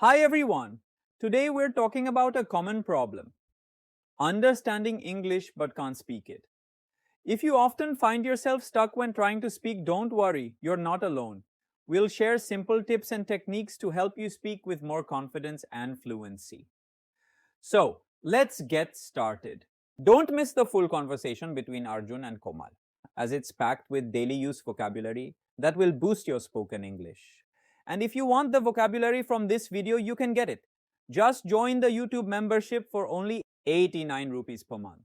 Hi everyone! Today we're talking about a common problem understanding English but can't speak it. If you often find yourself stuck when trying to speak, don't worry, you're not alone. We'll share simple tips and techniques to help you speak with more confidence and fluency. So, let's get started. Don't miss the full conversation between Arjun and Komal, as it's packed with daily use vocabulary that will boost your spoken English. And if you want the vocabulary from this video, you can get it. Just join the YouTube membership for only 89 rupees per month.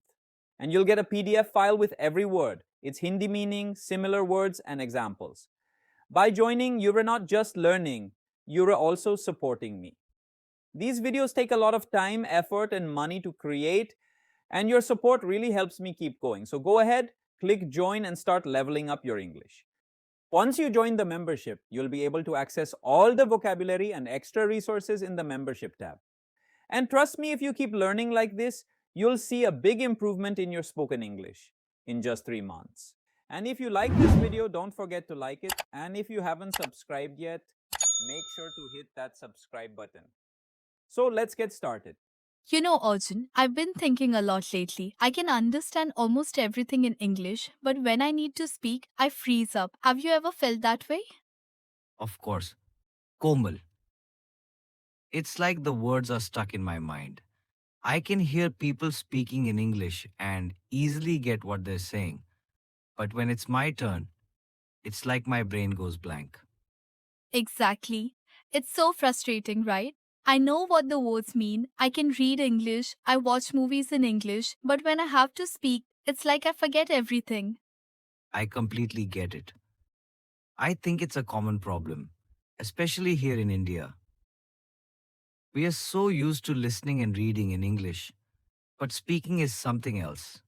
And you'll get a PDF file with every word, its Hindi meaning, similar words, and examples. By joining, you are not just learning, you are also supporting me. These videos take a lot of time, effort, and money to create, and your support really helps me keep going. So go ahead, click join, and start leveling up your English. Once you join the membership, you'll be able to access all the vocabulary and extra resources in the membership tab. And trust me, if you keep learning like this, you'll see a big improvement in your spoken English in just 3 months. And if you like this video, don't forget to like it. And if you haven't subscribed yet, make sure to hit that subscribe button. So let's get started. You know, Arjun, I've been thinking a lot lately. I can understand almost everything in English, but when I need to speak, I freeze up. Have you ever felt that way? Of course, Komal. It's like the words are stuck in my mind. I can hear people speaking in English and easily get what they're saying. But when it's my turn, it's like my brain goes blank. Exactly. It's so frustrating, right? I know what the words mean. I can read English. I watch movies in English. But when I have to speak, it's like I forget everything. I completely get it. I think it's a common problem, especially here in India. We are so used to listening and reading in English, but speaking is something else.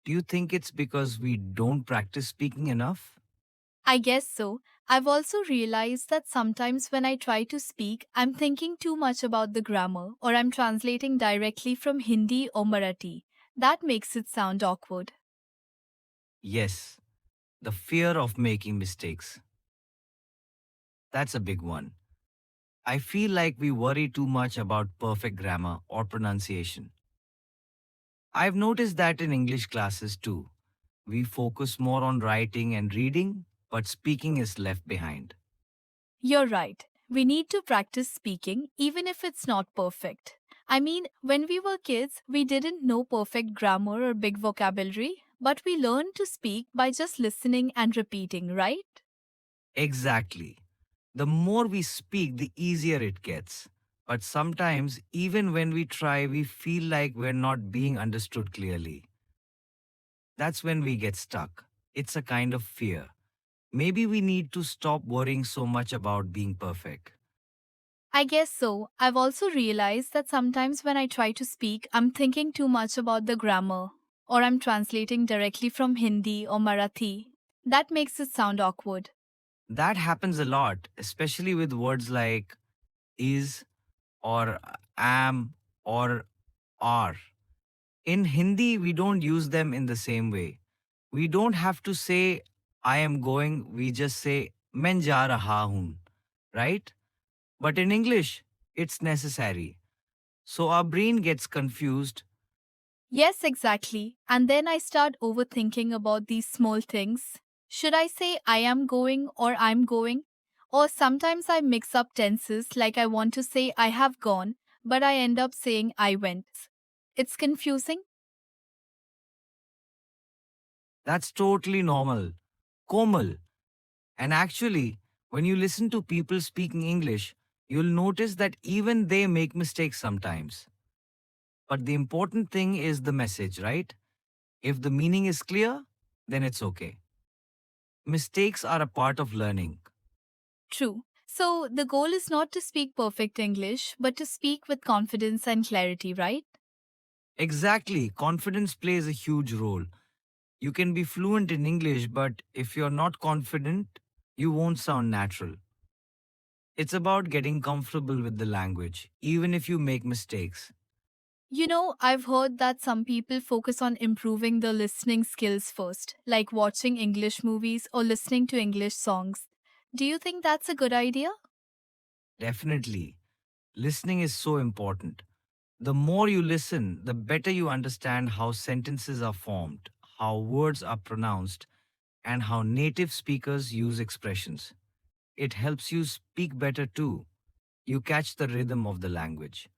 Do you think it's because we don't practice speaking enough? I guess so. I've also realized that sometimes when I try to speak, I'm thinking too much about the grammar or I'm translating directly from Hindi or Marathi. That makes it sound awkward. Yes, the fear of making mistakes. That's a big one. I feel like we worry too much about perfect grammar or pronunciation. I've noticed that in English classes too. We focus more on writing and reading, but speaking is left behind. You're right. We need to practice speaking even if it's not perfect. I mean, when we were kids, we didn't know perfect grammar or big vocabulary, but we learned to speak by just listening and repeating, right? Exactly. The more we speak, the easier it gets. But sometimes, even when we try, we feel like we're not being understood clearly. That's when we get stuck. It's a kind of fear. Maybe we need to stop worrying so much about being perfect. I guess so. I've also realized that sometimes when I try to speak, I'm thinking too much about the grammar, or I'm translating directly from Hindi or Marathi. That makes it sound awkward. That happens a lot, especially with words like is or am or are. In Hindi, we don't use them in the same way. We don't have to say I am going, we just say main ja raha hoon, right? But in English, it's necessary. So our brain gets confused. Yes, exactly. And then I start overthinking about these small things. Should I say I am going or I'm going? Or sometimes I mix up tenses like I want to say I have gone, but I end up saying I went. It's confusing. That's totally normal. Komal. And actually, when you listen to people speaking English, you'll notice that even they make mistakes sometimes. But the important thing is the message, right? If the meaning is clear, then it's okay. Mistakes are a part of learning. True. So the goal is not to speak perfect English, but to speak with confidence and clarity, right? Exactly, confidence plays a huge role. You can be fluent in English, but if you're not confident, you won't sound natural. It's about getting comfortable with the language, even if you make mistakes. You know, I've heard that some people focus on improving the listening skills first, like watching English movies or listening to English songs. Do you think that's a good idea? Definitely. Listening is so important. The more you listen, the better you understand how sentences are formed, how words are pronounced, and how native speakers use expressions. It helps you speak better too. You catch the rhythm of the language.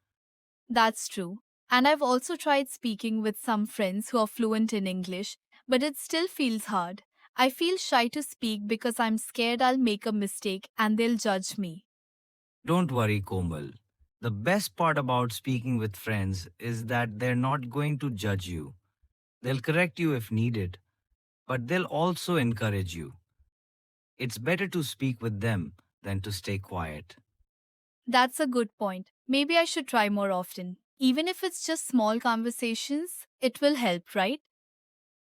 That's true. And I've also tried speaking with some friends who are fluent in English, but it still feels hard. I feel shy to speak because I'm scared I'll make a mistake and they'll judge me. Don't worry, Komal. The best part about speaking with friends is that they're not going to judge you. They'll correct you if needed, but they'll also encourage you. It's better to speak with them than to stay quiet. That's a good point. Maybe I should try more often. Even if it's just small conversations, it will help, right?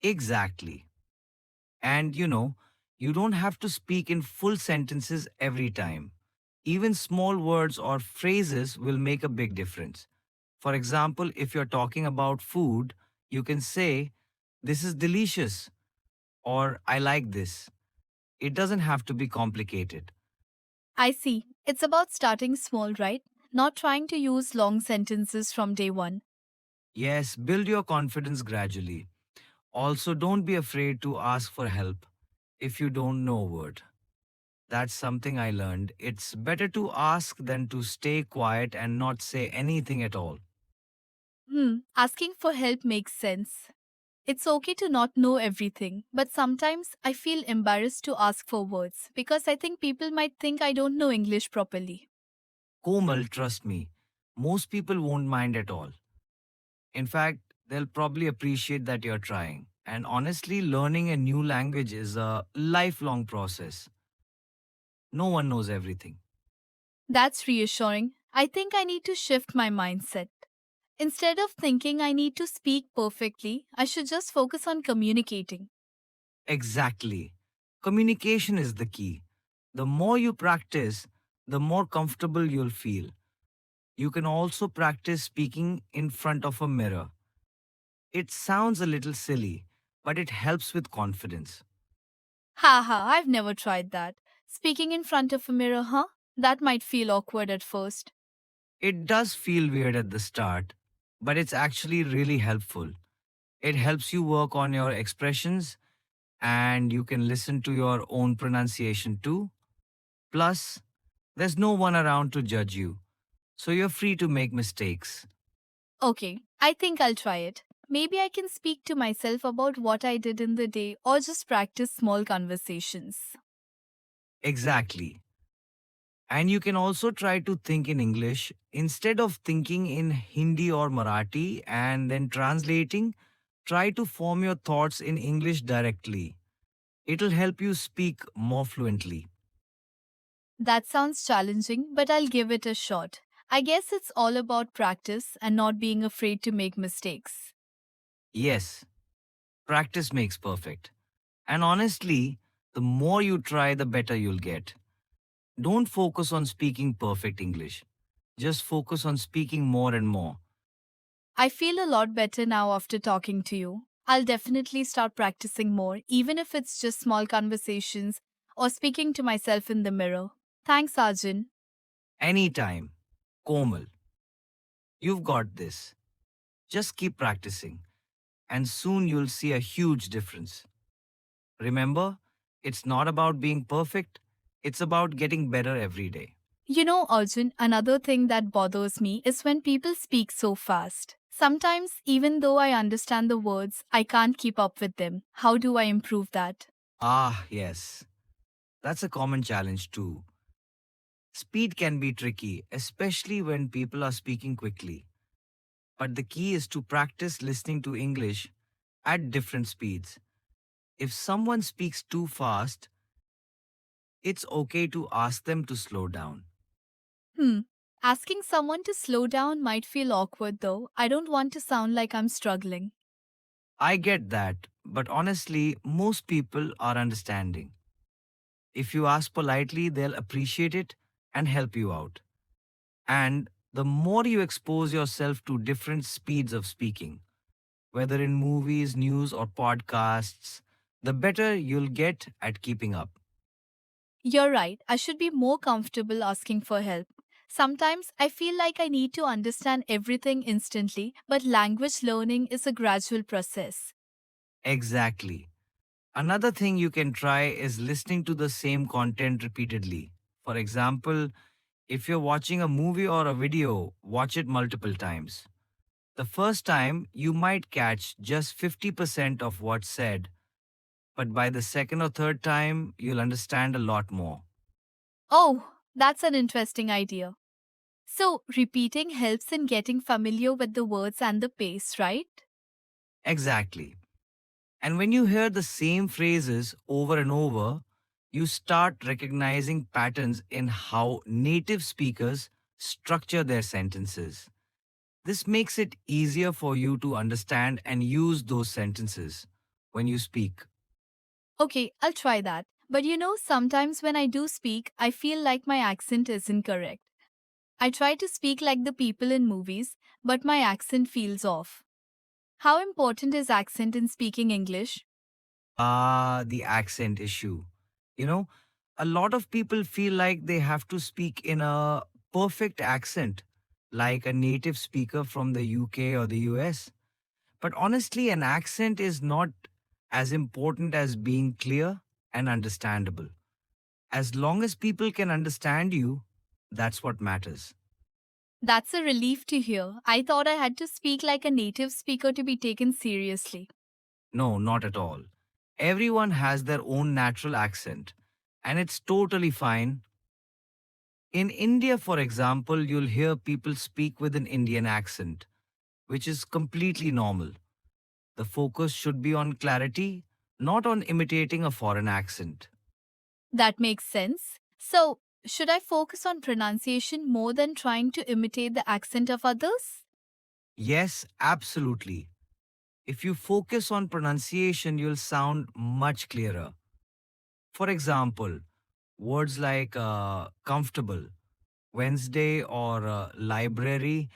Exactly. And you don't have to speak in full sentences every time. Even small words or phrases will make a big difference. For example, if you're talking about food, you can say, "This is delicious," or "I like this." It doesn't have to be complicated. I see. It's about starting small, right? Not trying to use long sentences from day one. Yes, build your confidence gradually. Also, don't be afraid to ask for help if you don't know a word. That's something I learned. It's better to ask than to stay quiet and not say anything at all. Asking for help makes sense. It's okay to not know everything, but sometimes I feel embarrassed to ask for words because I think people might think I don't know English properly. Komal, trust me, most people won't mind at all. In fact, they'll probably appreciate that you're trying. And honestly, learning a new language is a lifelong process. No one knows everything. That's reassuring. I think I need to shift my mindset. Instead of thinking I need to speak perfectly, I should just focus on communicating. Exactly. Communication is the key. The more you practice, the more comfortable you'll feel. You can also practice speaking in front of a mirror. It sounds a little silly, but it helps with confidence. Haha, I've never tried that. Speaking in front of a mirror, huh? That might feel awkward at first. It does feel weird at the start, but it's actually really helpful. It helps you work on your expressions and you can listen to your own pronunciation too. Plus, there's no one around to judge you, so you're free to make mistakes. Okay, I think I'll try it. Maybe I can speak to myself about what I did in the day or just practice small conversations. Exactly. And you can also try to think in English instead of thinking in Hindi or Marathi and then translating. Try to form your thoughts in English directly. It'll help you speak more fluently. That sounds challenging, but I'll give it a shot. I guess it's all about practice and not being afraid to make mistakes. Yes, practice makes perfect. And honestly, the more you try, the better you'll get. Don't focus on speaking perfect English. Just focus on speaking more and more. I feel a lot better now after talking to you. I'll definitely start practicing more, even if it's just small conversations or speaking to myself in the mirror. Thanks, Arjun. Anytime. Komal, you've got this. Just keep practicing, and soon you'll see a huge difference. Remember, it's not about being perfect, it's about getting better every day. You know, Arjun, another thing that bothers me is when people speak so fast. Sometimes, even though I understand the words, I can't keep up with them. How do I improve that? Ah, yes. That's a common challenge too. Speed can be tricky, especially when people are speaking quickly. But the key is to practice listening to English at different speeds. If someone speaks too fast, it's okay to ask them to slow down. Hmm. Asking someone to slow down might feel awkward though. I don't want to sound like I'm struggling. I get that, but honestly, most people are understanding. If you ask politely, they'll appreciate it and help you out. And the more you expose yourself to different speeds of speaking, whether in movies, news, or podcasts, the better you'll get at keeping up. You're right. I should be more comfortable asking for help. Sometimes I feel like I need to understand everything instantly, but language learning is a gradual process. Exactly. Another thing you can try is listening to the same content repeatedly. For example, if you're watching a movie or a video, watch it multiple times. The first time, you might catch just 50% of what's said, but by the second or third time, you'll understand a lot more. Oh, that's an interesting idea. So, repeating helps in getting familiar with the words and the pace, right? Exactly. And when you hear the same phrases over and over, you start recognizing patterns in how native speakers structure their sentences. This makes it easier for you to understand and use those sentences when you speak. Okay, I'll try that. But sometimes when I do speak, I feel like my accent isn't correct. I try to speak like the people in movies, but my accent feels off. How important is accent in speaking English? The accent issue. You know, a lot of people feel like they have to speak in a perfect accent, like a native speaker from the UK or the US. But honestly, an accent is not as important as being clear and understandable. As long as people can understand you, that's what matters. That's a relief to hear. I thought I had to speak like a native speaker to be taken seriously. No, not at all. Everyone has their own natural accent, and it's totally fine. In India, for example, you'll hear people speak with an Indian accent, which is completely normal. The focus should be on clarity, not on imitating a foreign accent. That makes sense. So, should I focus on pronunciation more than trying to imitate the accent of others? Yes, absolutely. If you focus on pronunciation, you'll sound much clearer. For example, words like comfortable, Wednesday, or library,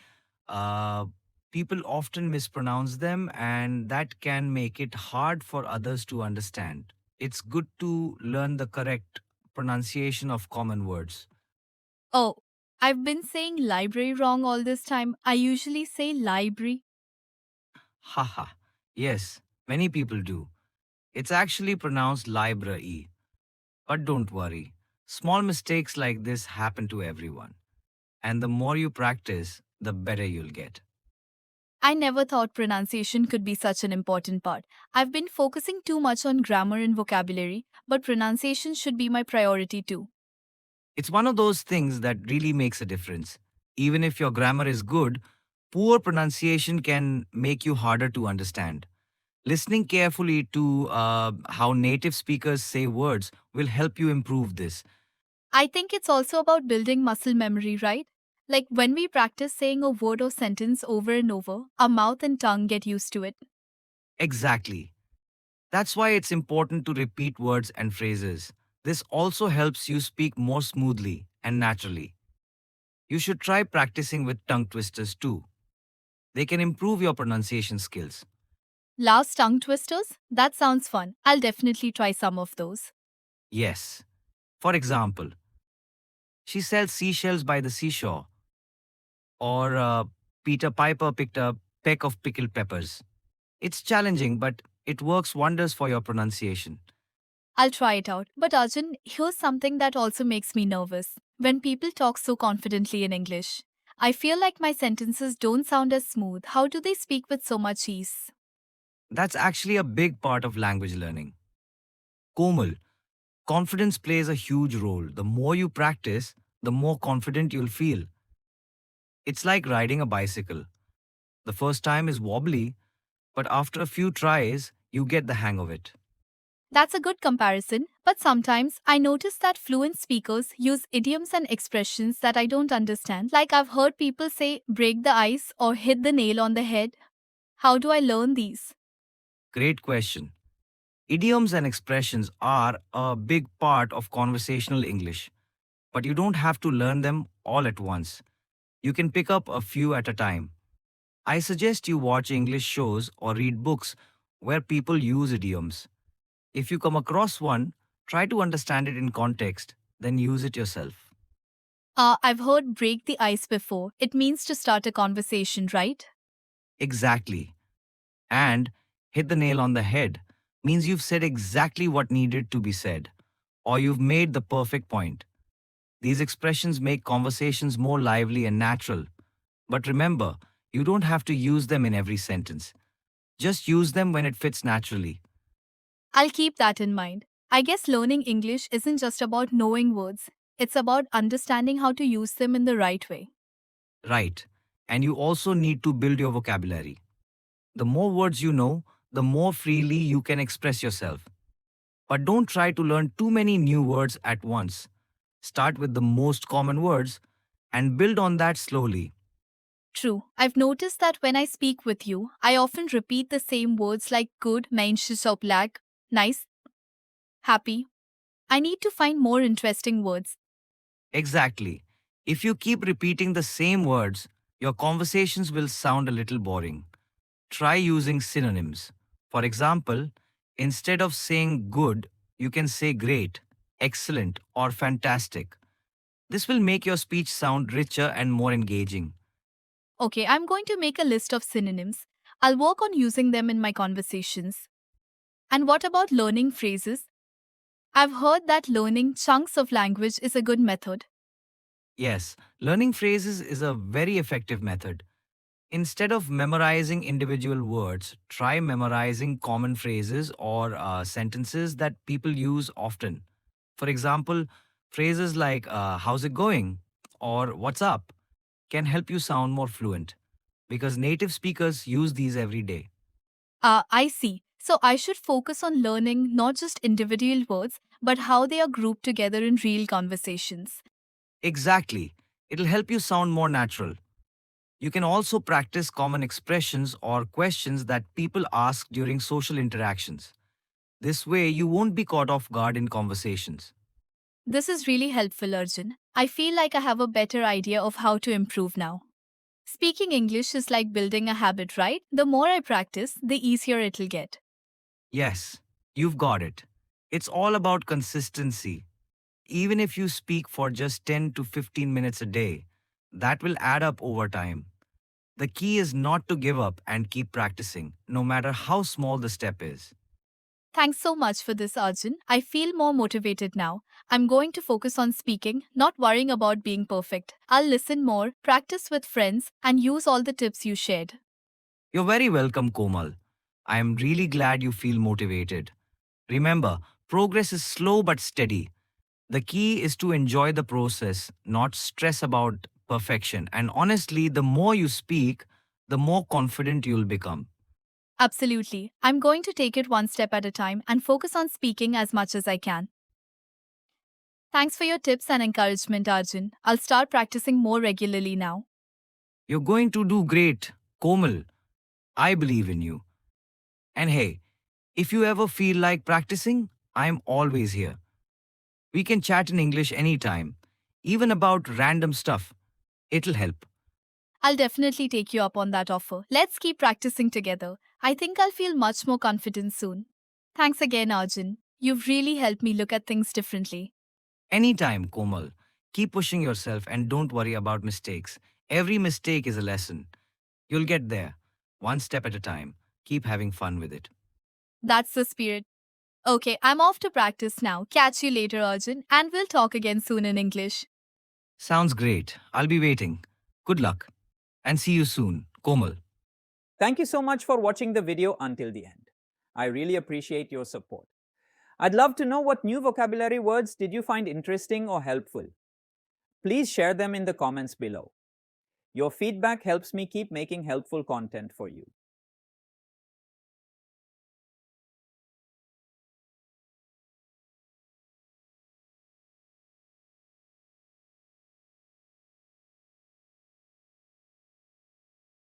uh, people often mispronounce them, and that can make it hard for others to understand. It's good to learn the correct pronunciation of common words. Oh, I've been saying library wrong all this time. I usually say library. Haha. Yes, many people do. It's actually pronounced library. But don't worry. Small mistakes like this happen to everyone. And the more you practice, the better you'll get. I never thought pronunciation could be such an important part. I've been focusing too much on grammar and vocabulary, but pronunciation should be my priority too. It's one of those things that really makes a difference. Even if your grammar is good, poor pronunciation can make you harder to understand. Listening carefully to how native speakers say words will help you improve this. I think it's also about building muscle memory, right? Like when we practice saying a word or sentence over and over, our mouth and tongue get used to it. Exactly. That's why it's important to repeat words and phrases. This also helps you speak more smoothly and naturally. You should try practicing with tongue twisters too. They can improve your pronunciation skills. Last tongue twisters? That sounds fun. I'll definitely try some of those. Yes. For example, she sells seashells by the seashore, or Peter Piper picked a peck of pickled peppers. It's challenging, but it works wonders for your pronunciation. I'll try it out. But Arjun, here's something that also makes me nervous. When people talk so confidently in English, I feel like my sentences don't sound as smooth. How do they speak with so much ease? That's actually a big part of language learning. Komal, confidence plays a huge role. The more you practice, the more confident you'll feel. It's like riding a bicycle. The first time is wobbly, but after a few tries, you get the hang of it. That's a good comparison, but sometimes I notice that fluent speakers use idioms and expressions that I don't understand. Like I've heard people say break the ice or hit the nail on the head. How do I learn these? Great question. Idioms and expressions are a big part of conversational English, but you don't have to learn them all at once. You can pick up a few at a time. I suggest you watch English shows or read books where people use idioms. If you come across one, try to understand it in context, then use it yourself. I've heard break the ice before. It means to start a conversation, right? Exactly. And hit the nail on the head means you've said exactly what needed to be said, or you've made the perfect point. These expressions make conversations more lively and natural. But remember, you don't have to use them in every sentence. Just use them when it fits naturally. I'll keep that in mind. I guess learning English isn't just about knowing words, it's about understanding how to use them in the right way. Right. And you also need to build your vocabulary. The more words you know, the more freely you can express yourself. But don't try to learn too many new words at once. Start with the most common words and build on that slowly. True. I've noticed that when I speak with you, I often repeat the same words like good, mensch, black, nice, happy. I need to find more interesting words. Exactly. If you keep repeating the same words, your conversations will sound a little boring. Try using synonyms. For example, instead of saying good, you can say great, excellent, or fantastic. This will make your speech sound richer and more engaging. Okay, I'm going to make a list of synonyms. I'll work on using them in my conversations. And what about learning phrases? I've heard that learning chunks of language is a good method. Yes, learning phrases is a very effective method. Instead of memorizing individual words, try memorizing common phrases or sentences that people use often. For example, phrases like how's it going or what's up can help you sound more fluent because native speakers use these every day. I see. So I should focus on learning not just individual words, but how they are grouped together in real conversations. Exactly. It'll help you sound more natural. You can also practice common expressions or questions that people ask during social interactions. This way, you won't be caught off guard in conversations. This is really helpful, Arjun. I feel like I have a better idea of how to improve now. Speaking English is like building a habit, right? The more I practice, the easier it'll get. Yes, you've got it. It's all about consistency. Even if you speak for just 10 to 15 minutes a day, that will add up over time. The key is not to give up and keep practicing, no matter how small the step is. Thanks so much for this, Arjun. I feel more motivated now. I'm going to focus on speaking, not worrying about being perfect. I'll listen more, practice with friends, and use all the tips you shared. You're very welcome, Komal. I am really glad you feel motivated. Remember, progress is slow but steady. The key is to enjoy the process, not stress about perfection. And honestly, the more you speak, the more confident you'll become. Absolutely. I'm going to take it one step at a time and focus on speaking as much as I can. Thanks for your tips and encouragement, Arjun. I'll start practicing more regularly now. You're going to do great, Komal. I believe in you. And hey, if you ever feel like practicing, I'm always here. We can chat in English anytime, even about random stuff. It'll help. I'll definitely take you up on that offer. Let's keep practicing together. I think I'll feel much more confident soon. Thanks again, Arjun. You've really helped me look at things differently. Anytime, Komal. Keep pushing yourself and don't worry about mistakes. Every mistake is a lesson. You'll get there, one step at a time. Keep having fun with it. That's the spirit. Okay, I'm off to practice now. Catch you later, Arjun, and we'll talk again soon in English. Sounds great. I'll be waiting. Good luck. And see you soon, Komal. Thank you so much for watching the video until the end. I really appreciate your support. I'd love to know what new vocabulary words did you find interesting or helpful. Please share them in the comments below. Your feedback helps me keep making helpful content for you.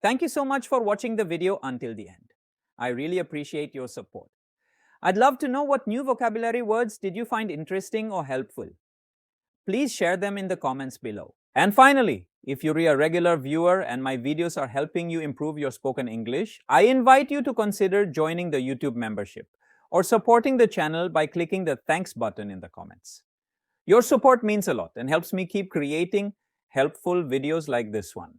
Thank you so much for watching the video until the end. I really appreciate your support. I'd love to know what new vocabulary words did you find interesting or helpful. Please share them in the comments below. And finally, if you're a regular viewer and my videos are helping you improve your spoken English, I invite you to consider joining the YouTube membership or supporting the channel by clicking the thanks button in the comments. Your support means a lot and helps me keep creating helpful videos like this one.